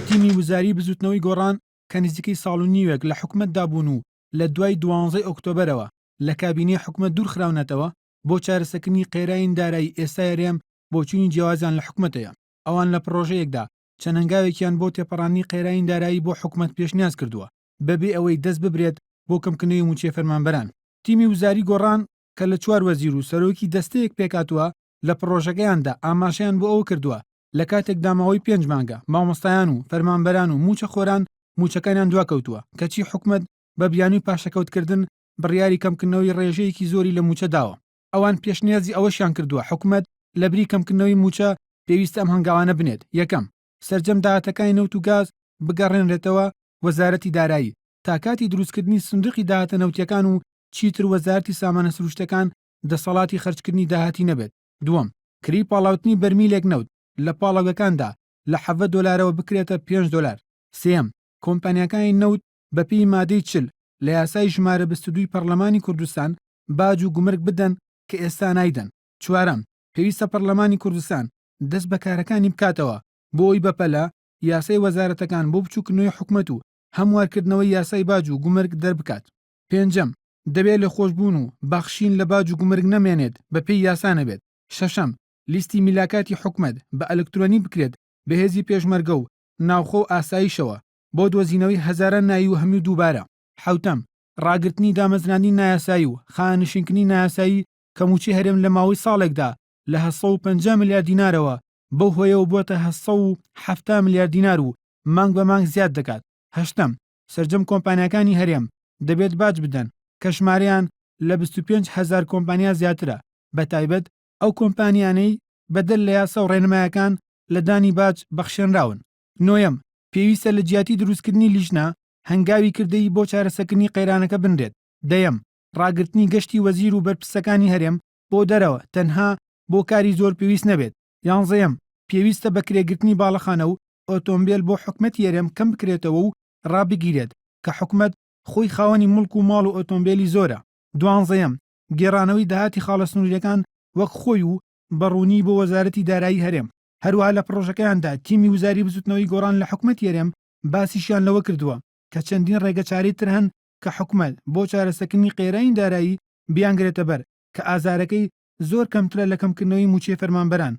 تیمی وزاری بزوتنەوەی گۆڕان کە نزیکەی ساڵ و نیوێک لە حکومەتدا بوون و لە دوای 12 ئۆکتۆبەرەوە لە کابینەی حکومەت دوورخراونەتەوە بۆ چارەسەکردنی قێرایی دارایی ئێستا هەرێم بۆ چوونی جیاوازیان لە حکومەتەیە. ئەوان لە پرۆژەیەکدا چەنەنگاوێکیان بۆ تێپەڕانی قێرایی دارایی بۆ حکومەت پێشنیاز کردووە بەبێ ئەوەی دەست ببرێت بۆ کەمکردنەوەی موچێ فەرمانبەران. تیمی وزاری گۆڕان کە لە 4 وەزیر و سەرۆکی دەستەیەک پێکاتووە لە پرۆژەکەیاندا ئاماشیان بۆ ئەوە کردووە لە کاتێک داماوەی 5 مانگە مامۆستایان و فەرمانبەران و موچە خۆران موچەکانیان دواکەوتووە کەچی حکومەت بە بیانووی پاشەکەوتکردن بڕیاری کەمکردنەوەی ڕێژەیەکی زۆری لە موچە داوە. ئەوان پێشنیازی ئەوەشیان کردووە حکومەت لە بری کەمکردنەوەی موچە پێویستە ئەم هەنگاوانە بنێت. یەکەم، سەرجەم داهاتەکانی نەوت و گاز بگەڕێنرێتەوە وەزارەتی دارایی تا کاتی دروستکردنی سندوقی داهاتە نەوتیەکان و چیتر وەزارەتی سامانە سروشتەکان دەسەڵاتی خەرجکردنی داهاتی نەبێت. دووەم، کری پاڵاوتنی بەرمیلێک نەوت لە پاڵاوەکاندا لە 7 دۆلارەوە بکرێتە 5 دۆلار. سێم، کۆمپانیاکانی نەوت بەپێی مادەی 40 لە یاسای ژمارە 22 پەرلەمانی کوردستان باج و گومرگ بدەن کە ئێستا نایدەن. چوارەم، پێویستە پەرلەمانی کوردستان دەست بە کارەکانی بکاتەوە بۆ ئەوی بەپەلە یاسای وەزارەتەکان بۆ بچووکردنەوەی حکومەت و هەموارکردنەوەی یاسای باج و گومرگ دەربکات. پێنجەم، دەبێت لە خۆشببوون و بەخشین لە باج و گومرگ نەمێنێت بەپێی یاسا نەبێت. شەشەم، لیستی میلاکاتی حکومەت بە ئەلکترۆنی بکرێت بەهێزی پێشمەرگە و ناوخۆ و ئاسایشەوە بۆ دۆزینەوەی هەزاران ناوی و هەمی دووبارە. حەوتەم، ڕاگررتنی دامەزرانی نایاسایی و خانشینکردنی نایاسایی کە موچی هەرێم لە ماوەی ساڵێکدا لە 150 میلیارد دینارەوە بەو هۆیەوە بۆتە 170 میلیارد دینار و مانگ بە مانگ زیاد دەکات. هەشتەم، سەرجەم کۆمپانیاکانی هەرێم دەبێت باج بدەن کە ژمارەیان لە 25,000 کۆمپانیا زیاترە، بەتایبەت ئەو کۆمپانیانەی بەدەل لە یاسا و ڕێنمایەکان لە دانی باج بەخشێنراون. نۆیەم، پێویستە لە جیاتی دروستکردنی لیژنە هەنگاوی کردەی بۆ چارەسەکردنی قەیرانەکە بنرێت. دەیەم، ڕاگررتنی گەشتی وەزیر و بەرپرسەکانی هەرێم بۆ دەرەوە تەنها بۆ کاری زۆر پێویست نەبێت. یانزەیەم، پێویستە بە کرێگرتنی باڵەخانە و ئۆتۆمبیل بۆ حکومەتی هەرێم کەم بکرێتەوە و ڕابگیرێت کە حکومەت خۆی خاوەنی مڵک و ماڵ و ئۆتۆمبیلی زۆرە. دوانزەیەم، گێڕانەوەی داهاتی خاڵە سنووریەکان وەک خۆی و بەڕوونی بۆ وەزارەتی دارایی هەرێم. هەروەها لە پرۆژەکەیاندا تیمی وزاری بزوتنەوەی گۆڕان لە حکومەتی هەرێم باسیشیان لەوە کردووە کە چەندین ڕێگەچاری تر هەن کە حکومەت بۆ چارەسەکردنی قێرایی دارایی بیانگرێتە بەر کە ئازارەکەی زۆر کەمترە لە کەمکردنەوەی موچێ فەرمانبەران.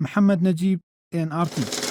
محەممەد نەجیب، NRT.